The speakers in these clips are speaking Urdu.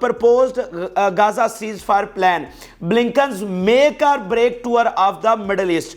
proposed Gaza ceasefire plan. Blinken's make or break tour of the Middle East.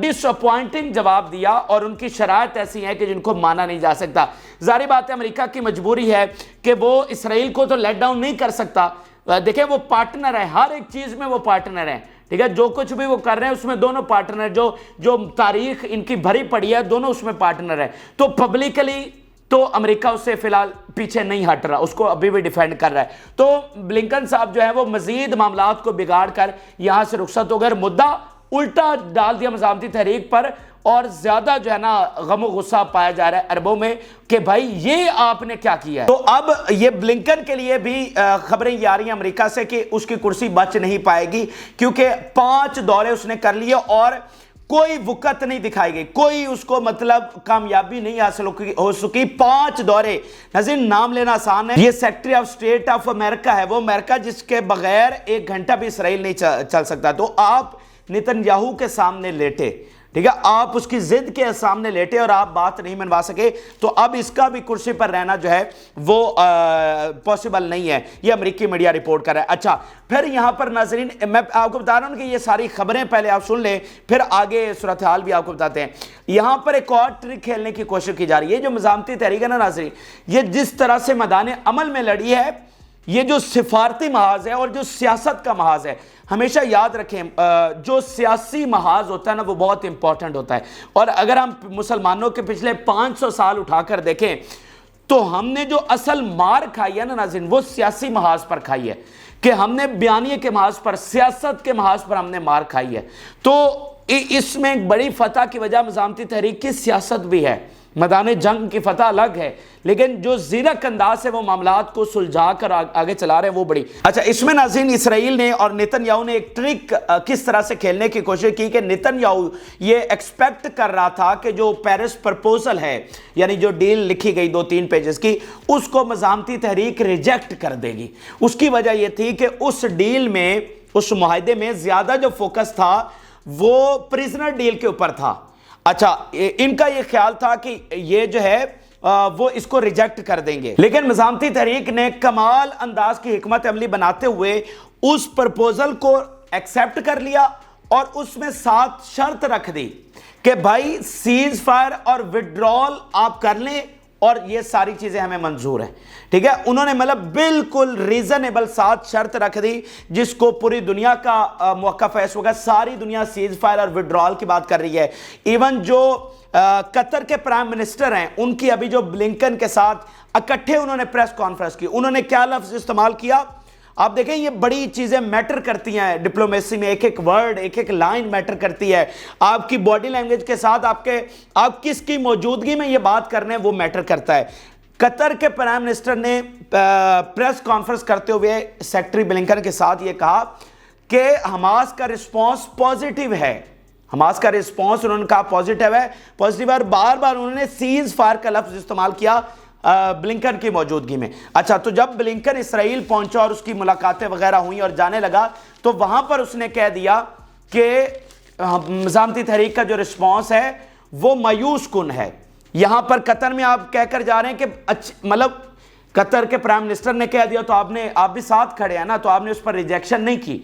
Disappointing جواب دیا اور ان کی شرائط ایسی ہیں کہ جن کو مانا نہیں جا سکتا۔ ظاہر بات ہے امریکہ کی مجبوری ہے کہ وہ اسرائیل کو تو لیٹ ڈاؤن نہیں کر سکتا۔ دیکھیں وہ پارٹنر ہے، ہر ایک چیز میں وہ پارٹنر ہیں، ٹھیک ہے، جو کچھ بھی وہ کر رہے ہیں اس میں دونوں پارٹنر ہیں، جو تاریخ ان کی بھری پڑی ہے دونوں اس میں پارٹنر ہیں۔ تو پبلکلی تو امریکہ اس سے فی الحال پیچھے نہیں ہٹ رہا، اس کو ابھی بھی ڈیفینڈ کر رہا ہے۔ تو بلنکن صاحب جو ہے وہ مزید معاملات کو بگاڑ کر یہاں سے رخصت ہو گئے، مدعا الٹا ڈال دیا مزاحمتی تحریک پر، اور زیادہ جو ہے نا غم و غصہ پایا جا رہا ہے عربوں میں کہ بھائی یہ آپ نے کیا کیا ہے۔ تو اب یہ بلنکن کے لیے بھی خبریں یہ آ رہی ہیں امریکہ سے کہ اس کی کرسی بچ نہیں پائے گی، کیونکہ 5 دورے اس نے کر لیے اور کوئی وقت نہیں دکھائی گئی، کوئی اس کو مطلب کامیابی نہیں حاصل ہو سکی۔ 5 دورے، ناظرین نام لینا آسان ہے، یہ secretary of state of America ہے، وہ امریکہ جس کے بغیر 1 گھنٹہ بھی اسرائیل نہیں چل سکتا۔ تو آپ نتن یاہو کے سامنے لیٹے، ٹھیک ہے، آپ اس کی ضد کے سامنے لیٹے اور آپ بات نہیں منوا سکے، تو اب اس کا بھی کرسی پر رہنا جو ہے وہ پاسبل نہیں ہے، یہ امریکی میڈیا رپورٹ کر رہا ہے۔ اچھا پھر یہاں پر ناظرین میں آپ کو بتا رہا ہوں کہ یہ ساری خبریں پہلے آپ سن لیں، پھر آگے صورتحال بھی آپ کو بتاتے ہیں۔ یہاں پر ایک اور ٹرک کھیلنے کی کوشش کی جا رہی ہے، جو مزاحمتی تحریک ہے نا ناظرین، یہ جس طرح سے میدان عمل میں لڑی ہے، یہ جو سفارتی محاذ ہے اور جو سیاست کا محاذ ہے، ہمیشہ یاد رکھیں جو سیاسی محاذ ہوتا ہے نا وہ بہت امپورٹنٹ ہوتا ہے۔ اور اگر ہم مسلمانوں کے پچھلے 500 سال اٹھا کر دیکھیں تو ہم نے جو اصل مار کھائی ہے نا ناظرین، وہ سیاسی محاذ پر کھائی ہے، کہ ہم نے بیانیے کے محاذ پر، سیاست کے محاذ پر ہم نے مار کھائی ہے۔ تو اس میں ایک بڑی فتح کی وجہ مزاحمتی تحریک کی سیاست بھی ہے، میدان جنگ کی فتح الگ ہے، لیکن جو زیرک انداز سے وہ معاملات کو سلجھا کر آگے چلا رہے ہیں وہ بڑی۔ اچھا اس میں ناظرین اسرائیل نے اور نتن یاہو نے ایک ٹرک کس طرح سے کھیلنے کی کوشش کی کہ نتن یاہو یہ ایکسپیکٹ کر رہا تھا کہ جو پیرس پرپوزل ہے، یعنی جو ڈیل لکھی گئی 2-3 پیجز کی، اس کو مزاحمتی تحریک ریجیکٹ کر دے گی۔ اس کی وجہ یہ تھی کہ اس ڈیل میں، اس معاہدے میں زیادہ جو فوکس تھا وہ پریزنر ڈیل کے اوپر تھا۔ اچھا ان کا یہ خیال تھا کہ یہ جو ہے وہ اس کو ریجیکٹ کر دیں گے، لیکن مزاحمتی تحریک نے کمال انداز کی حکمت عملی بناتے ہوئے اس پرپوزل کو ایکسیپٹ کر لیا اور اس میں 7 شرط رکھ دی کہ بھائی سیز فائر اور وڈرال آپ کر لیں اور یہ ساری چیزیں ہمیں منظور ہیں، ٹھیک ہے۔ انہوں نے مطلب بالکل ریزنیبل 7 شرط رکھ دی جس کو پوری دنیا کا موقف ہے، اس وقت ساری دنیا سیز فائر اور وڈرال کی بات کر رہی ہے۔ ایون جو قطر کے پرائم منسٹر ہیں ان کی ابھی جو بلنکن کے ساتھ اکٹھے انہوں نے پریس کانفرنس کی، انہوں نے کیا لفظ استعمال کیا آپ دیکھیں، یہ بڑی چیزیں میٹر کرتی ہیں ڈپلومیسی میں، ایک ایک ورڈ، ایک ایک لائن میٹر کرتی ہے، آپ کی باڈی لینگویج کے ساتھ آپ کس کی موجودگی میں یہ بات کرنے وہ میٹر کرتا ہے۔ قطر کے پرائم منسٹر نے پریس کانفرنس کرتے ہوئے سیکرٹری بلنکن کے ساتھ یہ کہا کہ حماس کا رسپانس پازیٹیو ہے، حماس کا رسپانس انہوں نے کہا پازیٹیو ہے، اور بار بار انہوں نے سیز فائر کا لفظ استعمال کیا بلنکن کی موجودگی میں۔ اچھا تو جب بلنکن اسرائیل پہنچا اور اس کی ملاقاتیں وغیرہ ہوئیں اور جانے لگا تو وہاں پر اس نے کہہ دیا کہ مزاحمتی تحریک کا جو رسپانس ہے وہ مایوس کن ہے۔ یہاں پر قطر میں آپ کہہ کر جا رہے ہیں کہ مطلب قطر کے پرائم منسٹر نے کہہ دیا تو آپ بھی ساتھ کھڑے ہیں نا، تو آپ نے اس پر ریجیکشن نہیں کی،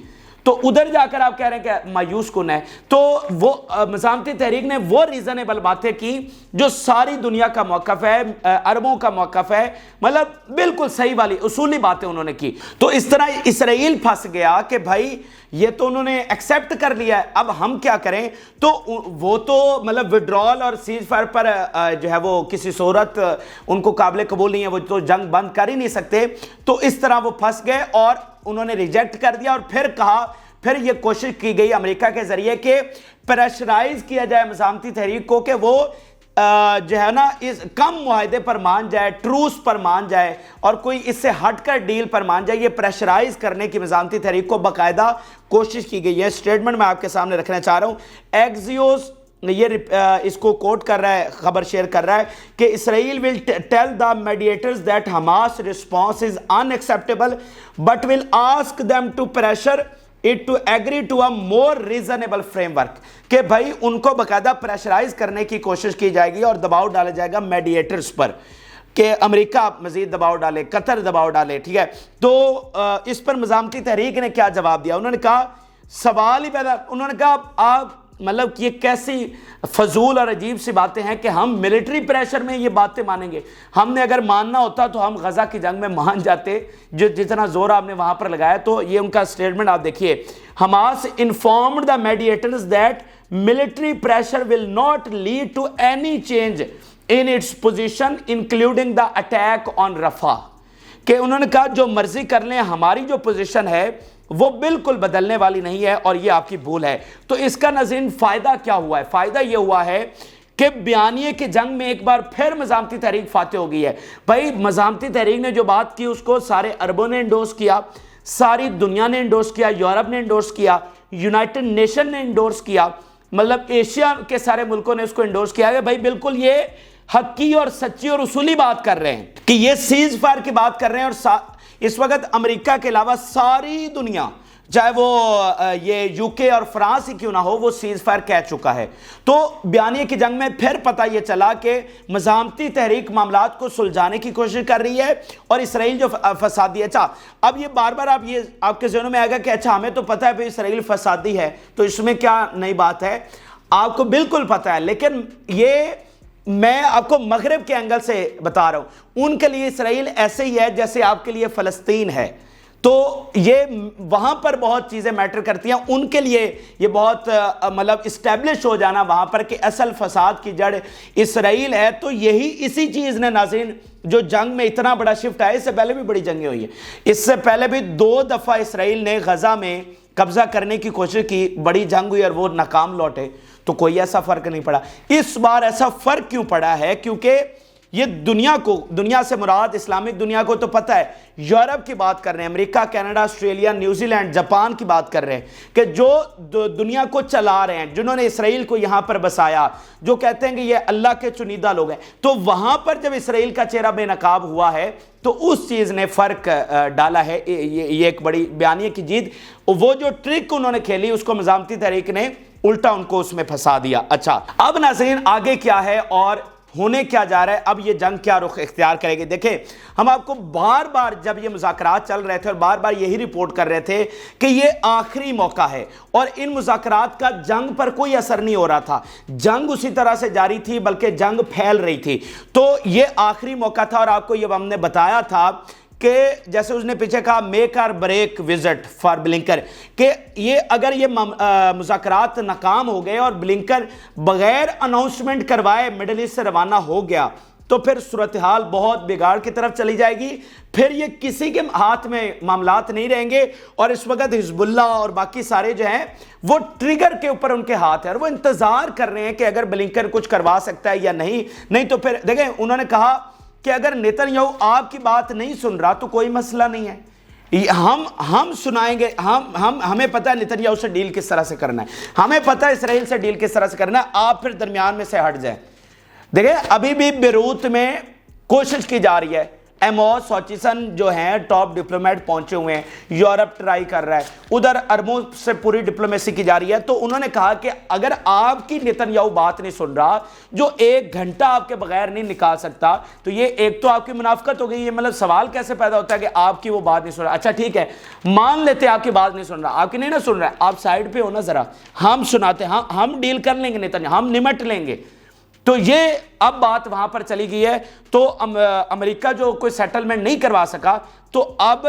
تو ادھر جا کر آپ کہہ رہے ہیں کہ مایوس کن ہے۔ تو وہ مزاحمتی تحریک نے وہ ریزنیبل باتیں کی جو ساری دنیا کا موقف ہے، عربوں کا موقف ہے، مطلب بالکل صحیح والی اصولی باتیں انہوں نے کی۔ تو اس طرح اسرائیل پھنس گیا کہ بھائی یہ تو انہوں نے ایکسیپٹ کر لیا ہے، اب ہم کیا کریں؟ تو وہ تو مطلب وڈرال اور سیز فائر پر جو ہے وہ کسی صورت ان کو قابل قبول نہیں ہے، وہ تو جنگ بند کر ہی نہیں سکتے۔ تو اس طرح وہ پھنس گئے اور انہوں نے ریجیکٹ کر دیا، اور پھر یہ کوشش کی گئی امریکہ کے ذریعے کہ پریشرائز کیا جائے مزاحمتی تحریک کو کہ وہ جو ہے نا اس کم معاہدے پر مان جائے، ٹروس پر مان جائے اور کوئی اس سے ہٹ کر ڈیل پر مان جائے۔ یہ پریشرائز کرنے کی مزاحمتی تحریک کو باقاعدہ کوشش کی گئی ہے۔ سٹیٹمنٹ میں آپ کے سامنے رکھنا چاہ رہا ہوں، ایکزیوس یہ اس کو کوٹ کر رہا ہے، خبر شیئر کر رہا ہے کہ اسرائیل will tell the mediators that Hamas response is unacceptable but will ask them to pressure it to agree to a more reasonable framework، کہ بھائی ان کو باقاعدہ پریشرائز کرنے کی کوشش کی جائے گی اور دباؤ ڈالا جائے گا میڈیٹرز پر کہ امریکہ مزید دباؤ ڈالے، قطر دباؤ ڈالے، ٹھیک ہے۔ تو اس پر مزاحمتی تحریک نے کیا جواب دیا؟ انہوں نے کہا سوال ہی پیدا، انہوں نے کہا آپ مطلب کہ یہ کیسی فضول اور عجیب سی باتیں ہیں کہ ہم ملٹری پریشر میں یہ باتیں مانیں گے. ہم نے اگر ماننا ہوتا تو ہم غزہ کی جنگ میں مان جاتے, جتنا زور آپ نے وہاں پر لگایا. تو یہ ان کا سٹیٹمنٹ آپ دیکھیے, Hamas informed the mediators that military pressure will not lead to any change in its position including the attack on Rafah. کہ انہوں نے کہا جو مرضی کر لیں, ہماری جو پوزیشن ہے وہ بالکل بدلنے والی نہیں ہے اور یہ آپ کی بھول ہے. تو اس کا ناظرین فائدہ کیا ہوا ہے؟ فائدہ یہ ہوا ہے کہ بیانیے کی جنگ میں ایک بار پھر مزاحمتی تحریک فاتح ہو گئی ہے. بھائی مزاحمتی تحریک نے جو بات کی اس کو سارے عربوں نے انڈورس کیا, ساری دنیا نے انڈورس کیا, یورپ نے انڈورس کیا, یونائٹڈ نیشن نے انڈورس کیا, مطلب ایشیا کے سارے ملکوں نے اس کو انڈورس کیا ہے. بھائی بالکل یہ حقی اور سچی اور اصولی بات کر رہے ہیں کہ یہ سیز فائر کی بات کر رہے ہیں. اور اس وقت امریکہ کے علاوہ ساری دنیا, چاہے وہ یہ یو کے اور فرانس ہی کیوں نہ ہو, وہ سیز فائر کہہ چکا ہے. تو بیانیے کی جنگ میں پھر پتہ یہ چلا کہ مزاحمتی تحریک معاملات کو سلجھانے کی کوشش کر رہی ہے اور اسرائیل جو فسادی ہے. اچھا اب یہ بار بار آپ کے ذہنوں میں آئے گا کہ اچھا ہمیں تو پتہ ہے کہ اسرائیل فسادی ہے تو اس میں کیا نئی بات ہے. آپ کو بالکل پتہ ہے, لیکن یہ میں آپ کو مغرب کے اینگل سے بتا رہا ہوں. ان کے لیے اسرائیل ایسے ہی ہے جیسے آپ کے لیے فلسطین ہے. تو یہ وہاں پر بہت چیزیں میٹر کرتی ہیں. ان کے لیے یہ بہت مطلب اسٹیبلش ہو جانا وہاں پر کہ اصل فساد کی جڑ اسرائیل ہے. تو یہی اسی چیز نے ناظرین جو جنگ میں اتنا بڑا شفٹ آیا, اس سے پہلے بھی بڑی جنگیں ہوئی ہیں, اس سے پہلے بھی 2 دفعہ اسرائیل نے غزہ میں قبضہ کرنے کی کوشش کی, بڑی جنگ ہوئی اور وہ ناکام لوٹے, تو کوئی ایسا فرق نہیں پڑا. اس بار ایسا فرق کیوں پڑا ہے؟ کیونکہ یہ دنیا سے مراد اسلامک دنیا کو تو پتہ ہے, یورپ کی بات کر رہے ہیں, امریکہ, Canada, Australia, New Zealand, Japan کی بات کر رہے ہیں کہ جو دنیا کو چلا رہے ہیں, جنہوں نے اسرائیل کو یہاں پر بسایا, جو کہتے ہیں کہ یہ اللہ کے چنیدہ لوگ ہیں. تو وہاں پر جب اسرائیل کا چہرہ بے نقاب ہوا ہے تو اس چیز نے فرق ڈالا ہے. یہ ایک بڑی بیانیے کی جیت, وہ جو ٹرک انہوں نے کھیلی اس کو مزاحمتی تحریک نے الٹا ان کو اس میں پھنسا دیا. اچھا اب ناظرین آگے کیا ہے اور ہونے کیا جا رہا ہے؟ اب یہ جنگ کیا رخ اختیار کرے گی؟ دیکھیں ہم آپ کو بار بار جب یہ مذاکرات چل رہے تھے اور بار بار یہی رپورٹ کر رہے تھے کہ یہ آخری موقع ہے اور ان مذاکرات کا جنگ پر کوئی اثر نہیں ہو رہا تھا. جنگ اسی طرح سے جاری تھی بلکہ جنگ پھیل رہی تھی. تو یہ آخری موقع تھا اور آپ کو یہ ہم نے بتایا تھا کہ جیسے اس نے پیچھے کہا میک اور بریک وزٹ فار بلنکن, کہ یہ اگر یہ مذاکرات ناکام ہو گئے اور بلنکن بغیر اناؤنسمنٹ کروائے مڈل ایسٹ سے روانہ ہو گیا تو پھر صورتحال بہت بگاڑ کی طرف چلی جائے گی. پھر یہ کسی کے ہاتھ میں معاملات نہیں رہیں گے اور اس وقت حزب اللہ اور باقی سارے جو ہیں وہ ٹریگر کے اوپر ان کے ہاتھ ہے اور وہ انتظار کر رہے ہیں کہ اگر بلنکن کچھ کروا سکتا ہے یا نہیں تو پھر دیکھیں انہوں نے کہا کہ اگر نیتن یاہو آپ کی بات نہیں سن رہا تو کوئی مسئلہ نہیں ہے, ہم سنائیں گے, ہمیں پتہ ہے نیتن یاہو سے ڈیل کس طرح سے کرنا ہے, ہمیں پتہ ہے اسرائیل سے ڈیل کس طرح سے کرنا ہے, آپ پھر درمیان میں سے ہٹ جائیں. دیکھیں ابھی بھی بیروت میں کوشش کی جا رہی ہے, ایموس ہوچسن جو ہیں ٹاپ ڈپلومیٹ پہنچے ہوئے ہیں, یورپ ٹرائی کر رہا ہے, ادھر عربوں سے پوری ڈپلومیسی کی جا رہی ہے. تو انہوں نے کہا کہ اگر آپ کی نیتن یاہو بات نہیں سن رہا, جو 1 گھنٹہ آپ کے بغیر نہیں نکال سکتا, تو یہ ایک تو آپ کی منافقت ہو گئی. یہ مطلب سوال کیسے پیدا ہوتا ہے کہ آپ کی وہ بات نہیں سن رہا. اچھا ٹھیک ہے مان لیتے آپ کی بات نہیں سن رہا, آپ کی نہیں نا سن رہا ہے, آپ سائیڈ پہ ہونا ذرا, ہم سناتے ہیں, ہم ڈیل کر لیں گے نیتن یاہو, ہم نمٹ لیں گے. تو یہ اب بات وہاں پر چلی گئی ہے. تو امریکہ جو کوئی سیٹلمنٹ نہیں کروا سکا تو اب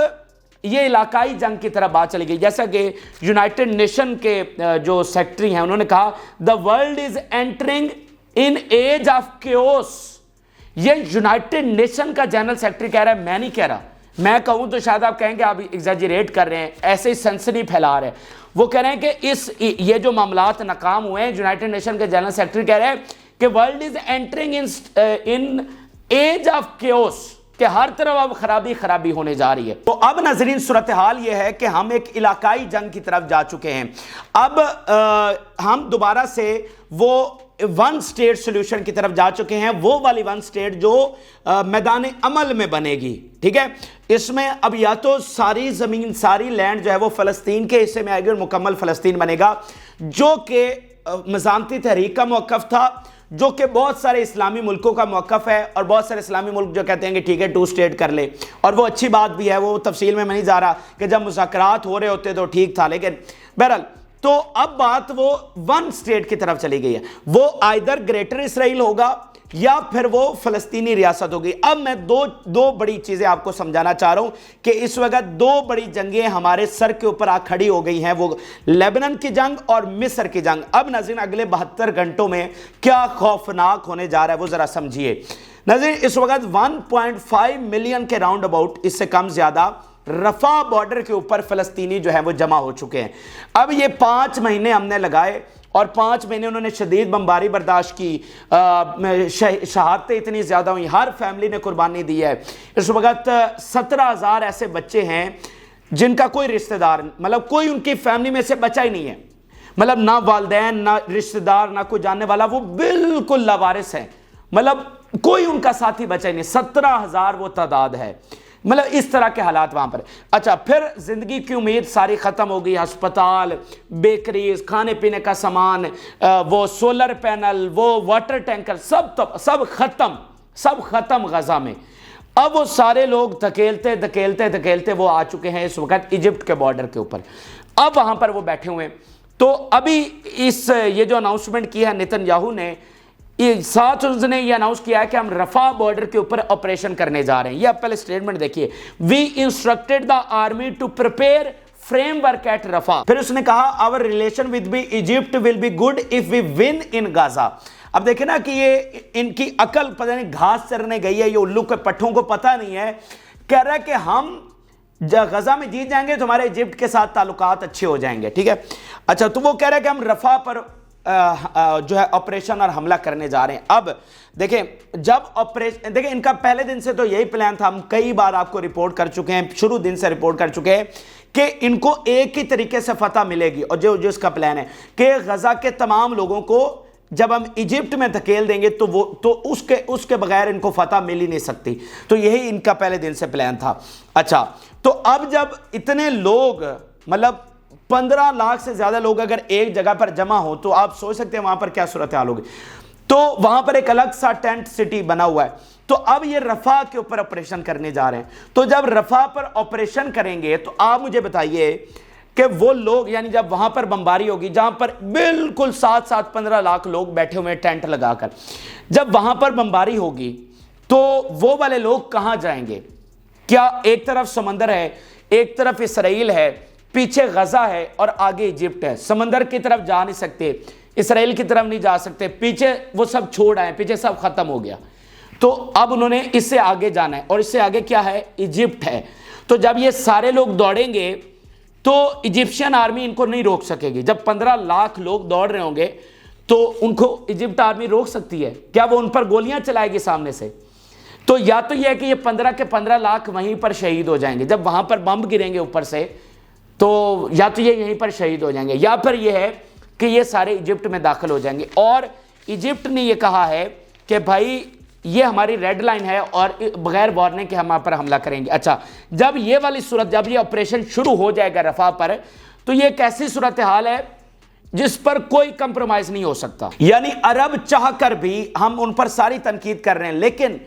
یہ علاقائی جنگ کی طرف بات چلی گئی. جیسا کہ یونائٹڈ نیشن کے جو سیکٹری ہیں انہوں نے کہا the world is entering in age of chaos. یہ یونائٹڈ نیشن کا جنرل سیکٹری کہہ رہا ہے, میں نہیں کہہ رہا. میں کہوں تو شاید آپ کہیں گے آپ ایگزیجریٹ کر رہے ہیں, ایسے ہی سنسنی پھیلا رہے ہیں. وہ کہہ رہے ہیں کہ یہ جو معاملات ناکام ہوئے ہیں, یونائٹڈ نیشن کے جنرل سیکٹری کہہ رہے ہیں کہ world is entering an age of chaos, کہ ہر طرف اب خرابی ہونے جا رہی ہے. تو اب ناظرین صورتحال یہ ہے کہ ہم ایک علاقائی جنگ کی طرف جا چکے ہیں. اب ہم دوبارہ سے وہ 1 state solution کی طرف جا چکے ہیں, وہ والی 1 state جو میدان عمل میں بنے گی. ٹھیک ہے, اس میں اب یا تو ساری زمین, ساری لینڈ جو ہے وہ فلسطین کے حصے میں آئے گی اور مکمل فلسطین بنے گا, جو کہ مزاحمتی تحریک کا موقف تھا, جو کہ بہت سارے اسلامی ملکوں کا موقف ہے, اور بہت سارے اسلامی ملک جو کہتے ہیں کہ ٹھیک ہے 2 state کر لے, اور وہ اچھی بات بھی ہے, وہ تفصیل میں نہیں جا رہا کہ جب مذاکرات ہو رہے ہوتے تو ٹھیک تھا. لیکن بہرحال تو اب بات وہ ون سٹیٹ کی طرف چلی گئی ہے، وہ آئدر گریٹر اسرائیل ہوگا یا پھر وہ فلسطینی ریاست ہوگی۔ اب میں دو بڑی چیزیں آپ کو سمجھانا چاہ رہا ہوں کہ اس وقت دو بڑی جنگیں ہمارے سر کے اوپر آ کھڑی ہو گئی ہیں، وہ لیبنان کی جنگ اور مصر کی جنگ۔ اب ناظرین اگلے 72 گھنٹوں میں کیا خوفناک ہونے جا رہا ہے وہ ذرا سمجھیے۔ ناظرین اس وقت 1.5 ملین کے راؤنڈ اباؤٹ، اس سے کم زیادہ، رفح بارڈر کے اوپر فلسطینی جو ہیں وہ جمع ہو چکے ہیں۔ اب یہ 5 مہینے ہم نے لگائے اور 5 مہینے انہوں نے شدید بمباری برداشت کی، شہادتیں اتنی زیادہ ہوئی، ہر فیملی نے قربانی دی ہے۔ اس وقت 17,000 ایسے بچے ہیں جن کا کوئی رشتہ دار، مطلب کوئی ان کی فیملی میں سے بچا ہی نہیں ہے، مطلب نہ والدین نہ رشتہ دار نہ کوئی جاننے والا، وہ بالکل لاوارث ہیں، مطلب کوئی ان کا ساتھی بچا ہی نہیں۔ 17,000 وہ تعداد ہے، مطلب اس طرح کے حالات وہاں پر۔ اچھا پھر زندگی کی امید ساری ختم ہو گئی، ہسپتال، بیکریز، کھانے پینے کا سامان، وہ سولر پینل، وہ واٹر ٹینکر، سب ختم غزہ میں۔ اب وہ سارے لوگ دھکیلتے وہ آ چکے ہیں اس وقت ایجپٹ کے بارڈر کے اوپر، اب وہاں پر وہ بیٹھے ہوئے ہیں۔ تو ابھی یہ جو اناؤنسمنٹ کی ہے نیتن یاہو نے، ساتھ اس نے یہ اناؤنس کیا ہے کہ ہم رفح بارڈر کے اوپر آپریشن کرنے جا رہے ہیں۔ یہ آپ پہلے سٹیٹمنٹ دیکھیے، we instructed the army to prepare framework at Rafah. پھر اس نے کہا our relation with Egypt will be good if we win in Gaza۔ اب دیکھیں نا کہ یہ ان کی عقل پتہ نہیں گھاس چرنے گئی ہے، یہ الو کے پٹھوں کو پتہ نہیں ہے، کہہ رہا ہے کہ ہم غزہ میں جیت جائیں گے تو ہمارے ایجپٹ کے ساتھ تعلقات اچھے ہو جائیں گے، ٹھیک ہے۔ اچھا تو وہ کہہ رہا ہے کہ ہم رفح پر جو ہے آپریشن اور حملہ کرنے جا رہے ہیں۔ اب دیکھیں دیکھیں ان کا پہلے دن سے تو یہی پلان تھا، ہم کئی بار آپ کو رپورٹ کر چکے ہیں، شروع دن سے رپورٹ کر چکے ہیں کہ ان کو ایک ہی طریقے سے فتح ملے گی، اور جو اس کا پلان ہے کہ غزہ کے تمام لوگوں کو جب ہم ایجپٹ میں دھکیل دیں گے تو اس کے بغیر ان کو فتح مل ہی نہیں سکتی، تو یہی ان کا پہلے دن سے پلان تھا۔ اچھا تو اب جب اتنے لوگ، مطلب 15 لاکھ سے زیادہ لوگ اگر ایک جگہ پر جمع ہو تو آپ سوچ سکتے ہیں وہاں پر کیا صورتحال ہوگی۔ تو وہاں پر ایک الگ سا ٹینٹ سٹی بنا ہوا ہے، تو اب یہ رفح کے اوپر آپریشن کرنے جا رہے ہیں۔ تو جب رفح پر آپریشن کریں گے تو آپ مجھے بتائیے کہ وہ لوگ، یعنی جب وہاں پر بمباری ہوگی جہاں پر بالکل 15 لاکھ لوگ بیٹھے ہوئے ٹینٹ لگا کر، جب وہاں پر بمباری ہوگی تو وہ والے لوگ کہاں جائیں گے؟ کیا ایک طرف سمندر ہے، ایک طرف اسرائیل ہے، پیچھے غزہ ہے اور آگے ایجپٹ ہے، سمندر کی طرف جا نہیں سکتے، اسرائیل کی طرف نہیں جا سکتے، پیچھے وہ سب چھوڑ آئے، پیچھے سب ختم ہو گیا۔ تو اب انہوں نے اس سے آگے جانا ہے، اور اس سے آگے کیا ہے؟ ایجپٹ ہے۔ تو جب یہ سارے لوگ دوڑیں گے تو ایجپشین آرمی ان کو نہیں روک سکے گی۔ جب 15 لاکھ لوگ دوڑ رہے ہوں گے تو ان کو ایجپٹ آرمی روک سکتی ہے کیا؟ وہ ان پر گولیاں چلائے گی سامنے سے؟ تو یا تو یہ ہے کہ یہ 15 کے 15 لاکھ وہیں پر شہید ہو جائیں گے، جب وہاں پر بم گریں گے اوپر سے تو یا تو یہ یہیں پر شہید ہو جائیں گے، یا پھر یہ ہے کہ یہ سارے ایجپٹ میں داخل ہو جائیں گے۔ اور ایجپٹ نے یہ کہا ہے کہ بھائی یہ ہماری ریڈ لائن ہے اور بغیر وارننگ کے ہم آپ پر حملہ کریں گے۔ اچھا جب یہ والی صورت، جب یہ آپریشن شروع ہو جائے گا رفح پر، تو یہ ایک ایسی صورتحال ہے جس پر کوئی کمپرومائز نہیں ہو سکتا۔ یعنی عرب چاہ کر بھی ہم ان پر ساری تنقید کر رہے ہیں، لیکن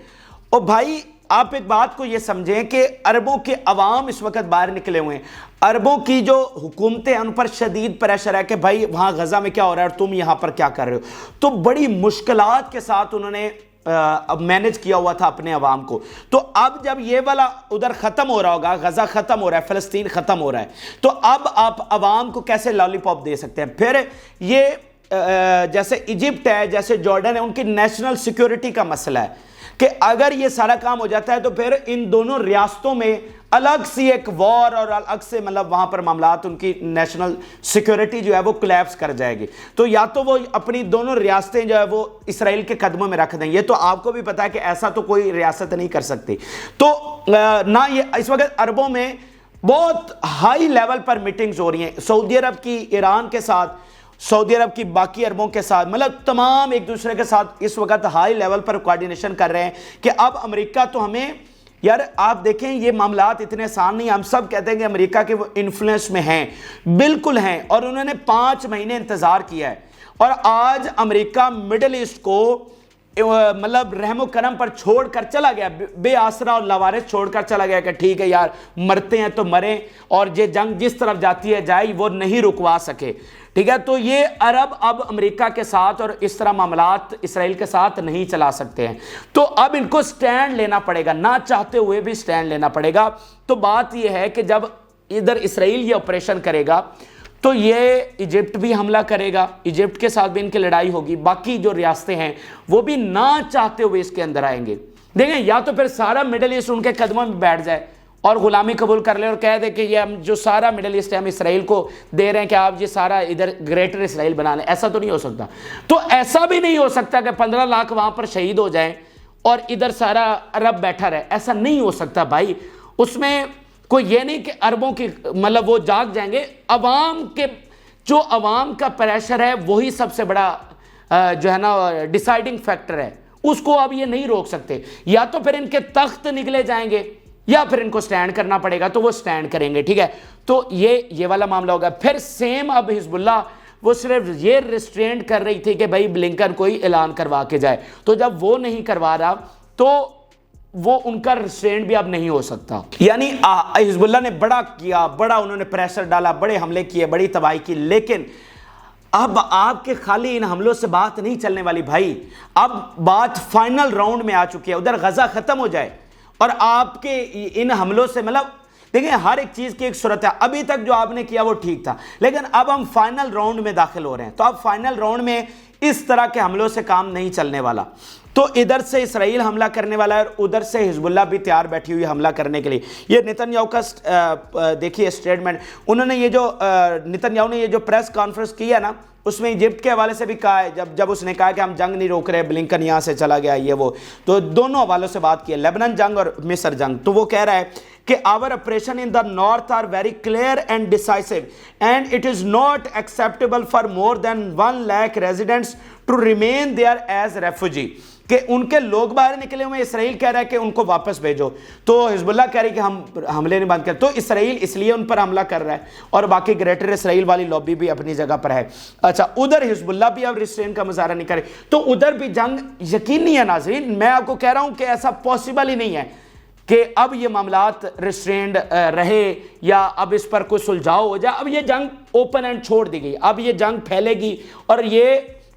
او بھائی آپ ایک بات کو یہ سمجھیں کہ عربوں کے عوام اس وقت باہر نکلے ہوئے ہیں، عربوں کی جو حکومتیں ان پر شدید پریشر ہے کہ بھائی وہاں غزہ میں کیا ہو رہا ہے اور تم یہاں پر کیا کر رہے ہو، تو بڑی مشکلات کے ساتھ انہوں نے مینج کیا ہوا تھا اپنے عوام کو۔ تو اب جب یہ والا ادھر ختم ہو رہا ہوگا، غزہ ختم ہو رہا ہے، فلسطین ختم ہو رہا ہے، تو اب آپ عوام کو کیسے لالی پاپ دے سکتے ہیں؟ پھر یہ جیسے ایجپٹ ہے، جیسے جارڈن ہے، ان کی نیشنل سیکیورٹی کا مسئلہ ہے کہ اگر یہ سارا کام ہو جاتا ہے تو پھر ان دونوں ریاستوں میں الگ سی ایک وار اور الگ سے مطلب وہاں پر معاملات، ان کی نیشنل سیکیورٹی جو ہے وہ کولیپس کر جائے گی۔ تو یا تو وہ اپنی دونوں ریاستیں جو ہے وہ اسرائیل کے قدموں میں رکھ دیں، یہ تو آپ کو بھی پتا ہے کہ ایسا تو کوئی ریاست نہیں کر سکتی۔ تو نہ یہ اس وقت عربوں میں بہت ہائی لیول پر میٹنگز ہو رہی ہیں، سعودی عرب کی ایران کے ساتھ، سعودی عرب کی باقی عربوں کے ساتھ، مطلب تمام ایک دوسرے کے ساتھ اس وقت ہائی لیول پر کوارڈینیشن کر رہے ہیں کہ اب امریکہ تو ہمیں، یار آپ دیکھیں یہ معاملات اتنے آسان نہیں، ہم سب کہتے ہیں کہ امریکہ کے وہ انفلوئنس میں ہیں، بالکل ہیں، اور انہوں نے 5 مہینے انتظار کیا ہے، اور آج امریکہ مڈل ایسٹ کو مطلب رحم و کرم پر چھوڑ کر چلا گیا, بے آسرا اور لاوارث چھوڑ کر چلا گیا کہ ٹھیک ہے یار مرتے ہیں تو مریں, اور یہ جنگ جس طرف جاتی ہے جائے, وہ نہیں رکوا سکے. ٹھیک ہے, تو یہ عرب اب امریکہ کے ساتھ اور اس طرح معاملات اسرائیل کے ساتھ نہیں چلا سکتے ہیں. تو اب ان کو سٹینڈ لینا پڑے گا, نہ چاہتے ہوئے بھی سٹینڈ لینا پڑے گا. تو بات یہ ہے کہ جب ادھر اسرائیل یہ آپریشن کرے گا تو یہ ایجپٹ بھی حملہ کرے گا, ایجپٹ کے ساتھ بھی ان کی لڑائی ہوگی, باقی جو ریاستیں ہیں وہ بھی نہ چاہتے ہوئے اس کے اندر آئیں گے. دیکھیں, یا تو پھر سارا مڈل ایسٹ ان کے قدموں میں بیٹھ جائے اور غلامی قبول کر لے اور کہہ دے کہ یہ ہم جو سارا مڈل ایسٹ ہے ہم اسرائیل کو دے رہے ہیں کہ آپ یہ سارا ادھر گریٹر اسرائیل بنا لیں. ایسا تو نہیں ہو سکتا. تو ایسا بھی نہیں ہو سکتا کہ 15 لاکھ وہاں پر شہید ہو جائیں اور ادھر سارا عرب بیٹھا رہے. ایسا نہیں ہو سکتا بھائی. اس میں کوئی یہ نہیں کہ عربوں کی مطلب وہ جاگ جائیں گے. عوام کے جو عوام کا پریشر ہے وہی سب سے بڑا جو ہے نا ڈیسائیڈنگ فیکٹر ہے, اس کو اب یہ نہیں روک سکتے. یا تو پھر ان کے تخت نکلے جائیں گے یا پھر ان کو سٹینڈ کرنا پڑے گا, تو وہ سٹینڈ کریں گے. ٹھیک ہے, تو یہ والا معاملہ ہوگا. پھر سیم اب حزب اللہ وہ صرف یہ ریسٹرینٹ کر رہی تھی کہ بھائی بلنکن کوئی اعلان کروا کے جائے. تو جب وہ نہیں کروا رہا تو وہ ان کا ریسٹرینٹ بھی اب نہیں ہو سکتا. یعنی حزب اللہ نے بڑا کیا, بڑا انہوں نے پریشر ڈالا, بڑے حملے کیے, بڑی تباہی کی, لیکن اب آپ کے خالی ان حملوں سے بات نہیں چلنے والی بھائی. اب بات فائنل راؤنڈ میں آ چکی ہے. ادھر غزہ ختم ہو جائے اور آپ کے ان حملوں سے مطلب دیکھیں ہر ایک چیز کی ایک صورت ہے. ابھی تک جو آپ نے کیا وہ ٹھیک تھا, لیکن اب ہم فائنل راؤنڈ میں داخل ہو رہے ہیں. تو اب فائنل راؤنڈ میں اس طرح کے حملوں سے کام نہیں چلنے والا. تو ادھر سے اسرائیل حملہ کرنے والا ہے اور ادھر سے حزب اللہ بھی تیار بیٹھی ہوئی حملہ کرنے کے لیے. یہ نیتن یاہو کا دیکھیے سٹیٹمنٹ, انہوں نے یہ جو نیتن یاہو نے یہ جو پریس کانفرنس کی ہے نا, اس میں ایجپٹ کے حوالے سے بھی کہا ہے, جب اس نے کہا کہ ہم جنگ نہیں روک رہے, بلنکن یہاں سے چلا گیا یہ وہ, تو دونوں حوالوں سے بات کی ہے, لیبنان جنگ اور مصر جنگ. تو وہ کہہ رہا ہے کہ our operation in the north are very clear and decisive and it is not acceptable for more than 1 lakh residents to remain there as refugee. کہ ان کے لوگ باہر نکلے ہوئے, اسرائیل کہہ رہا ہے کہ ان کو واپس بھیجو. تو حزب اللہ کہہ رہی ہے کہ ہم حملے نہیں بند کریں. تو اسرائیل اس لیے ان پر حملہ کر رہا ہے اور باقی گریٹر اسرائیل والی لابی بھی اپنی جگہ پر ہے. اچھا, ادھر حزب اللہ بھی اب ریسٹرین کا مظاہرہ نہیں کرے تو ادھر بھی جنگ یقینی ہے. ناظرین میں آپ کو کہہ رہا ہوں کہ ایسا پاسبل ہی نہیں ہے کہ اب یہ معاملات ریسٹرینڈ رہے یا اب اس پر کوئی سلجھاؤ ہو جائے. اب یہ جنگ اوپن اینڈ چھوڑ دی گئی, اب یہ جنگ پھیلے گی. اور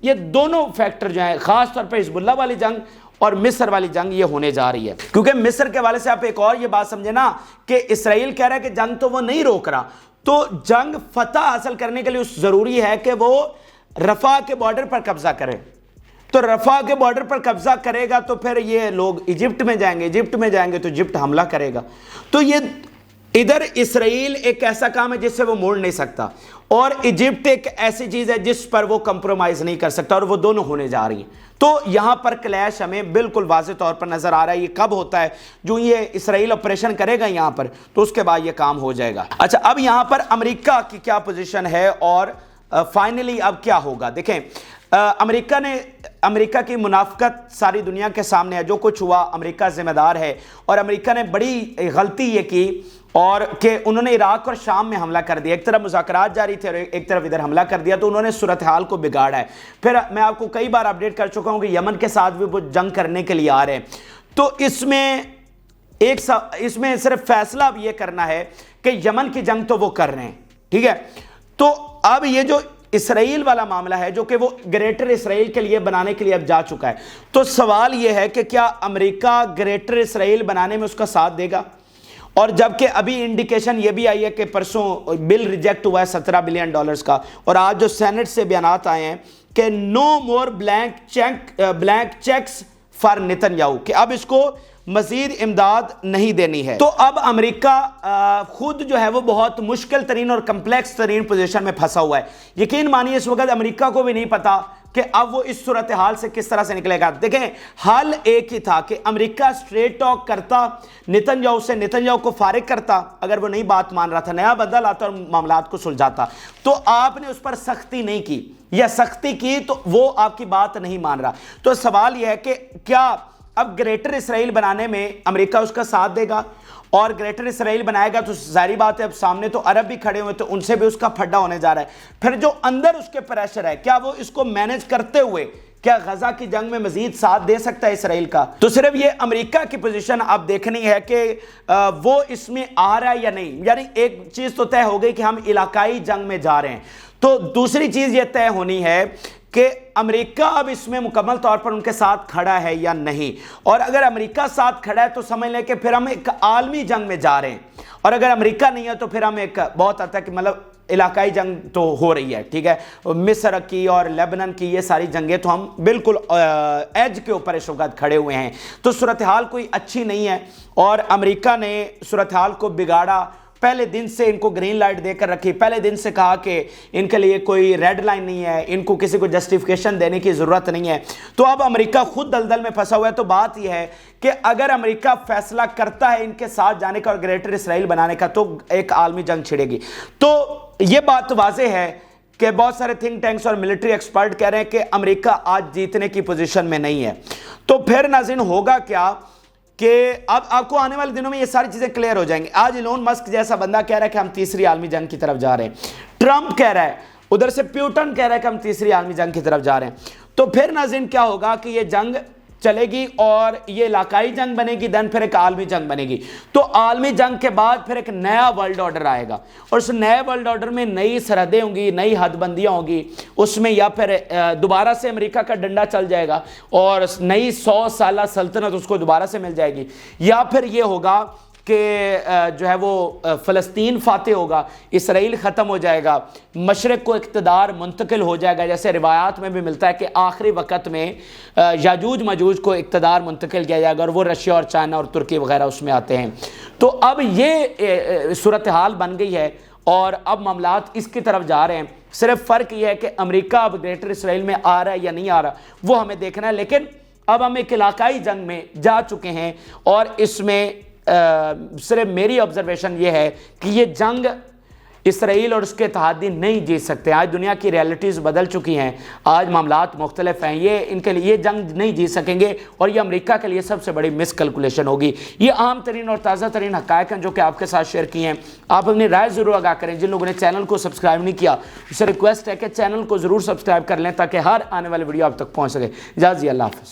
یہ دونوں فیکٹر جو ہیں, خاص طور پہ حزب اللہ والی جنگ اور مصر والی جنگ, یہ ہونے جا رہی ہے. کیونکہ مصر کے حوالے سے آپ ایک اور یہ بات سمجھے نا کہ اسرائیل کہہ رہا ہے کہ جنگ تو وہ نہیں روک رہا, تو جنگ فتح حاصل کرنے کے لیے ضروری ہے کہ وہ رفح کے بارڈر پر قبضہ کرے. تو رفح کے بارڈر پر قبضہ کرے گا تو پھر یہ لوگ ایجپٹ میں جائیں گے, ایجپٹ میں جائیں گے تو ایجپٹ حملہ کرے گا. تو یہ ادھر اسرائیل ایک ایسا کام ہے جس سے وہ موڑ نہیں سکتا, اور ایجپٹ ایک ایسی چیز ہے جس پر وہ کمپرومائز نہیں کر سکتا, اور وہ دونوں ہونے جا رہی ہیں. تو یہاں پر کلیش ہمیں بالکل واضح طور پر نظر آ رہا ہے. یہ کب ہوتا ہے؟ جو یہ اسرائیل آپریشن کرے گا یہاں پر, تو اس کے بعد یہ کام ہو جائے گا. اچھا, اب یہاں پر امریکہ کی کیا پوزیشن ہے اور فائنلی اب کیا ہوگا؟ دیکھیں, امریکہ کی منافقت ساری دنیا کے سامنے ہے. جو کچھ ہوا امریکہ ذمہ دار ہے, اور امریکہ نے بڑی غلطی یہ کی اور کہ انہوں نے عراق اور شام میں حملہ کر دیا. ایک طرف مذاکرات جاری تھے اور ایک طرف ادھر حملہ کر دیا, تو انہوں نے صورتحال کو بگاڑا ہے. پھر میں آپ کو کئی بار اپڈیٹ کر چکا ہوں کہ یمن کے ساتھ بھی وہ جنگ کرنے کے لیے آ رہے ہیں. تو اس میں صرف فیصلہ اب یہ کرنا ہے کہ یمن کی جنگ تو وہ کر رہے ہیں, ٹھیک ہے. تو اب یہ جو اسرائیل والا معاملہ ہے جو کہ وہ گریٹر اسرائیل کے لیے بنانے کے لیے اب جا چکا ہے, تو سوال یہ ہے کہ کیا امریکہ گریٹر اسرائیل بنانے میں اس کا ساتھ دے گا؟ اور جبکہ ابھی انڈیکیشن یہ بھی آئی ہے کہ پرسوں بل ریجیکٹ ہوا ہے $17 بلین کا, اور آج جو سینٹ سے بیانات آئے ہیں کہ no more blank cheques for Netanyahu, کہ اب اس کو مزید امداد نہیں دینی ہے. تو اب امریکہ خود جو ہے وہ بہت مشکل ترین اور کمپلیکس ترین پوزیشن میں پھنسا ہوا ہے. یقین مانیے اس وقت امریکہ کو بھی نہیں پتا کہ اب وہ اس صورتحال سے کس طرح سے نکلے گا. دیکھیں, حل ایک ہی تھا کہ امریکہ سٹریٹ ٹاک کرتا نیتن یاہو سے, نیتن یاہو کو فارغ کرتا اگر وہ نہیں بات مان رہا تھا, نیا بندہ لاتا اور معاملات کو سلجھاتا. تو آپ نے اس پر سختی نہیں کی, یا سختی کی تو وہ آپ کی بات نہیں مان رہا. تو سوال یہ ہے کہ کیا اب گریٹر اسرائیل بنانے میں امریکہ اس کا ساتھ دے گا؟ اور گریٹر اسرائیل بنائے گا تو ظاہری بات ہے اب سامنے تو عرب بھی کھڑے ہوئے, تو ان سے بھی اس کا پھڈا ہونے جا رہا ہے. پھر جو اندر اس کے پریشر ہے, کیا وہ اس کو مینج کرتے ہوئے کیا غزہ کی جنگ میں مزید ساتھ دے سکتا ہے اسرائیل کا؟ تو صرف یہ امریکہ کی پوزیشن اب دیکھنی ہے کہ وہ اس میں آ رہا ہے یا نہیں. یعنی ایک چیز تو طے ہو گئی کہ ہم علاقائی جنگ میں جا رہے ہیں, تو دوسری چیز یہ طے ہونی ہے کہ امریکہ اب اس میں مکمل طور پر ان کے ساتھ کھڑا ہے یا نہیں. اور اگر امریکہ ساتھ کھڑا ہے تو سمجھ لیں کہ پھر ہم ایک عالمی جنگ میں جا رہے ہیں, اور اگر امریکہ نہیں ہے تو پھر ہم ایک بہت حد تک مطلب علاقائی جنگ تو ہو رہی ہے, ٹھیک ہے. مصر کی اور لیبنان کی یہ ساری جنگیں تو ہم بالکل ایج کے اوپر اس وقت کھڑے ہوئے ہیں. تو صورتحال کوئی اچھی نہیں ہے, اور امریکہ نے صورتحال کو بگاڑا. پہلے دن سے ان کو گرین لائٹ دے کر رکھی, پہلے دن سے کہا کہ ان کے لیے کوئی ریڈ لائن نہیں ہے, ان کو کسی کو جسٹیفیکیشن دینے کی ضرورت نہیں ہے. تو اب امریکہ خود دلدل میں پھنسا ہوا ہے. تو بات یہ ہے کہ اگر امریکہ فیصلہ کرتا ہے ان کے ساتھ جانے کا اور گریٹر اسرائیل بنانے کا, تو ایک عالمی جنگ چھڑے گی. تو یہ بات واضح ہے کہ بہت سارے تھنک ٹینکس اور ملٹری ایکسپرٹ کہہ رہے ہیں کہ امریکہ آج جیتنے کی پوزیشن میں نہیں ہے. تو پھر ناظرین ہوگا کیا کہ اب آپ کو آنے والے دنوں میں یہ ساری چیزیں کلیئر ہو جائیں گی. آج ایلون مسک جیسا بندہ کہہ رہا ہے کہ ہم تیسری عالمی جنگ کی طرف جا رہے ہیں, ٹرمپ کہہ رہا ہے, ادھر سے پیوٹن کہہ رہا ہے کہ ہم تیسری عالمی جنگ کی طرف جا رہے ہیں. تو پھر ناظرین کیا ہوگا کہ یہ جنگ چلے گی اور یہ علاقائی جنگ بنے گی, دن پھر ایک عالمی جنگ بنے گی. تو عالمی جنگ کے بعد پھر ایک نیا ورلڈ آرڈر آئے گا, اور اس نئے ورلڈ آرڈر میں نئی سرحدیں ہوں گی, نئی حد بندیاں ہوں گی. اس میں یا پھر دوبارہ سے امریکہ کا ڈنڈا چل جائے گا اور نئی 100 سالہ سلطنت اس کو دوبارہ سے مل جائے گی, یا پھر یہ ہوگا کہ جو ہے وہ فلسطین فاتح ہوگا, اسرائیل ختم ہو جائے گا, مشرق کو اقتدار منتقل ہو جائے گا. جیسے روایات میں بھی ملتا ہے کہ آخری وقت میں یاجوج ماجوج کو اقتدار منتقل کیا جائے گا, اور وہ رشیا اور چائنا اور ترکی وغیرہ اس میں آتے ہیں. تو اب یہ صورتحال بن گئی ہے اور اب معاملات اس کی طرف جا رہے ہیں. صرف فرق یہ ہے کہ امریکہ اب گریٹر اسرائیل میں آ رہا ہے یا نہیں آ رہا, وہ ہمیں دیکھنا ہے. لیکن اب ہم ایک علاقائی جنگ میں جا چکے ہیں, اور اس میں صرف میری آبزرویشن یہ ہے کہ یہ جنگ اسرائیل اور اس کے اتحادی نہیں جیت سکتے. آج دنیا کی ریالٹیز بدل چکی ہیں, آج معاملات مختلف ہیں. یہ ان کے لیے یہ جنگ نہیں جیت سکیں گے, اور یہ امریکہ کے لیے سب سے بڑی مس کیلکولیشن ہوگی. یہ عام ترین اور تازہ ترین حقائق ہیں جو کہ آپ کے ساتھ شیئر کی ہیں. آپ اپنی رائے ضرور آگاہ کریں. جن لوگوں نے چینل کو سبسکرائب نہیں کیا اسے ریکویسٹ ہے کہ چینل کو ضرور سبسکرائب کر لیں تاکہ ہر آنے والی ویڈیو آپ تک پہنچ سکے. اجازت, اللہ حافظ.